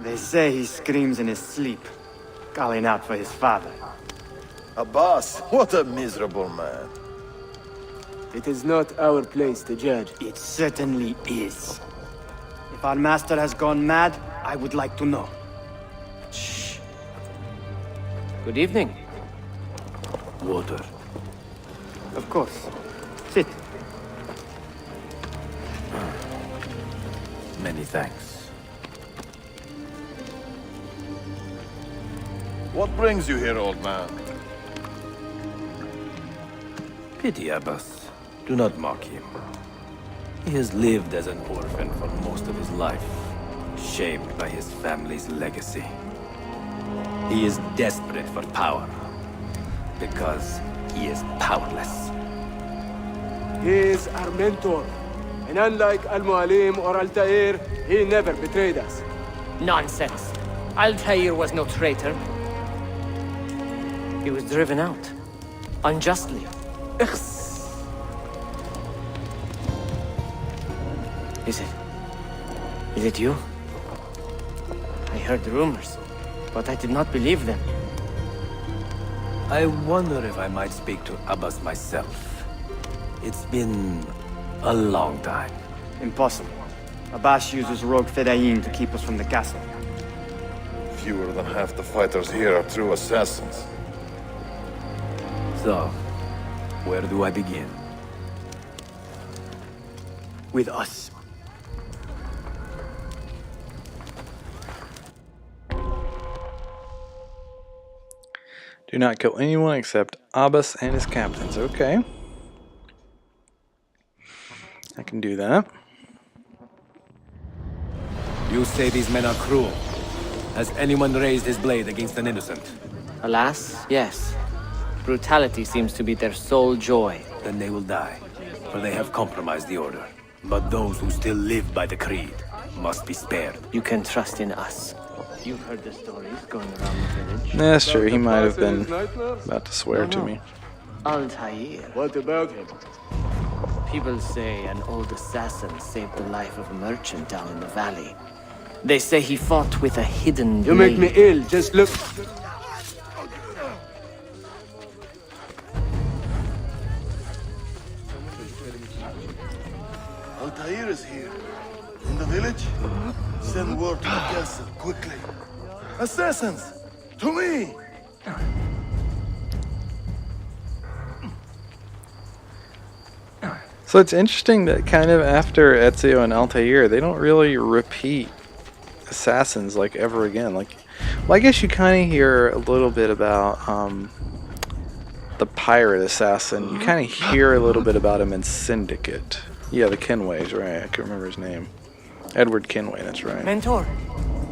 They say he screams in his sleep, calling out for his father. Abbas, what a miserable man. It is not our place to judge. It certainly is. If our master has gone mad, I would like to know. Shh. Good evening. Water. Of course. Sit. Many thanks. What brings you here, old man? Pity Abbas. Do not mock him. He has lived as an orphan for most of his life, shaped by his family's legacy. He is desperate for power, because he is powerless. He is our mentor. And unlike Al-Mualim or Altair, he never betrayed us. Nonsense. Altair was no traitor. He was driven out. Unjustly. Is it you? I heard rumors, but I did not believe them. I wonder if I might speak to Abbas myself. It's been a long time. Impossible. Abbas uses rogue Fedayeen to keep us from the castle. Fewer than half the fighters here are true assassins. So, where do I begin? With us. Do not kill anyone except Abbas and his captains. Okay. I can do that. You say these men are cruel. Has anyone raised his blade against an innocent? Alas, yes. Brutality seems to be their sole joy. Then they will die, for they have compromised the order. But those who still live by the creed must be spared. You can trust in us. You've heard the stories going around the village. That's true. He might have been about to swear to me. Altair. What about him? People say an old assassin saved the life of a merchant down in the valley. They say he fought with a hidden You make me blade. ill, just look. Altair is here. In the village? Send word to the castle, quickly. Assassins! To me! So it's interesting that kind of after Ezio and Altair, they don't really repeat assassins like ever again. Like, well, I guess you kind of hear a little bit about the pirate assassin. You kind of hear a little bit about him in Syndicate. Yeah, the Kenways, right? I can't remember his name. Edward Kenway, that's right. Mentor.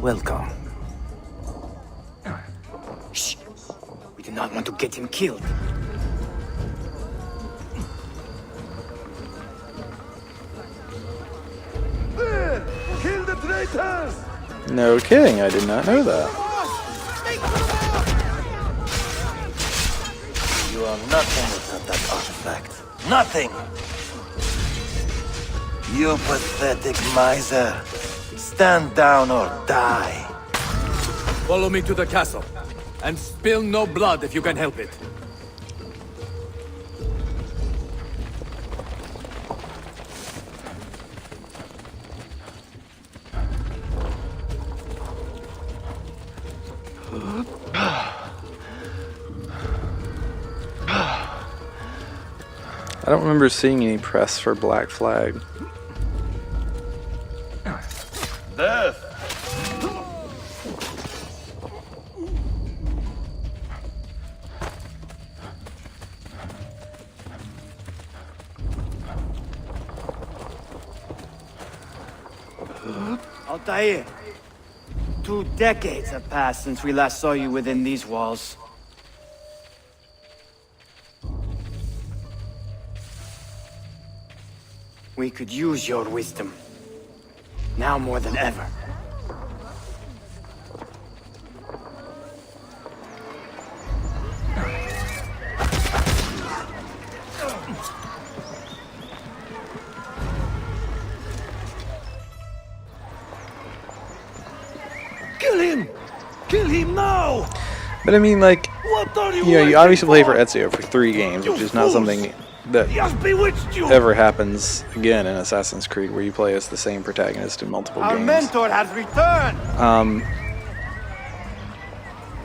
Welcome. Shh. We do not want to get him killed. There! Kill the traitors! No kidding, I did not know that. You are nothing without that artifact. Nothing! You pathetic miser. Stand down or die. Follow me to the castle. And spill no blood if you can help it. I don't remember seeing any press for Black Flag. Death! Altair, 2 decades have passed since we last saw you within these walls. We could use your wisdom. Now more than ever. But I mean, like, What are you you waiting obviously play for for? Ezio for 3 games, You which is not fools! something that He has bewitched you! ever happens again in Assassin's Creed, where you play as the same protagonist in multiple Our games. mentor has returned!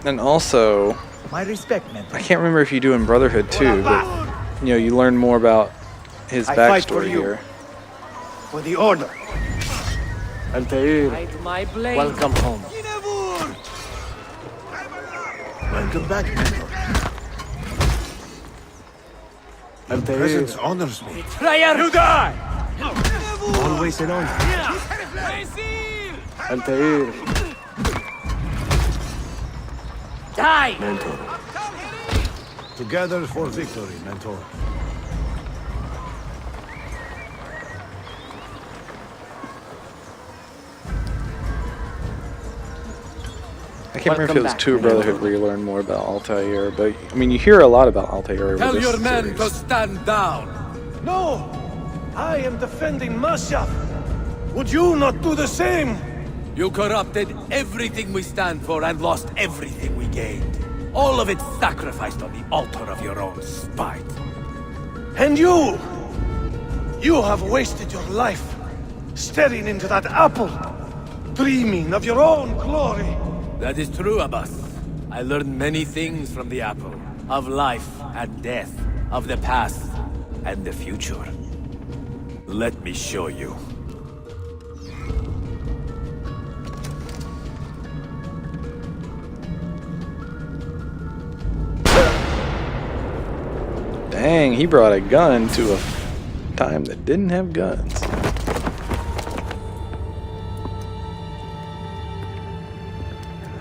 And also, My respect, mentor. I can't remember if you do in Brotherhood too, but you learn more about his I fight for backstory you. here. For the Order. Altair, Hide my blade. Welcome home. Welcome back, mentor. Altair, Presence honors me. Prayer! You die! Always an honor. Altair, Die! mentor. Together for victory, mentor. I can't remember if Welcome it was back, 2 Brotherhood where you learn more about Altair, but I mean, you hear a lot about Altair over Tell this your men series. to stand down. No! I am defending Masyaf. Would you not do the same? You corrupted everything we stand for and lost everything we gained. All of it sacrificed on the altar of your own spite. And you! You have wasted your life staring into that apple, dreaming of your own glory. That is true, Abbas. I learned many things from the apple. Of life and death. Of the past and the future. Let me show you. Dang, he brought a gun to a time that didn't have guns.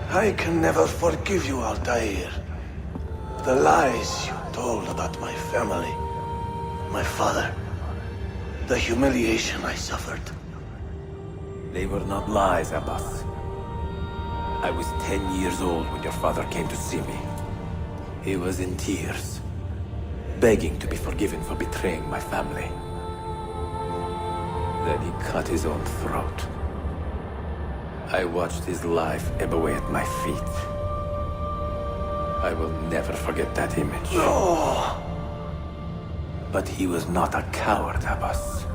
I can never forgive you, Altair. The lies you told about my family, my father, the humiliation I suffered. They were not lies, Abbas. I was 10 years old when your father came to see me. He was in tears, begging to be forgiven for betraying my family. Then he cut his own throat. I watched his life ebb away at my feet. I will never forget that image. No! But he was not a coward, Abbas.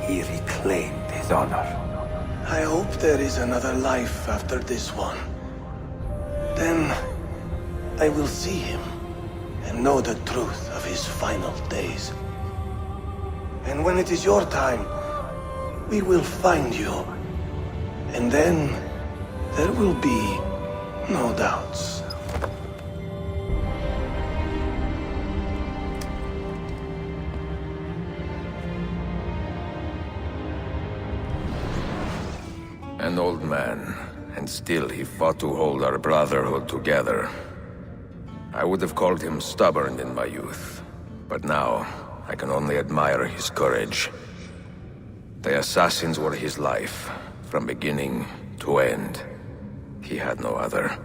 He reclaimed his honor. I hope there is another life after this one. Then I will see him and know the truth of his final days. And when it is your time, we will find you. And then there will be no doubts. An old man, and still he fought to hold our brotherhood together. I would have called him stubborn in my youth, but now I can only admire his courage. The assassins were his life, from beginning to end. He had no other.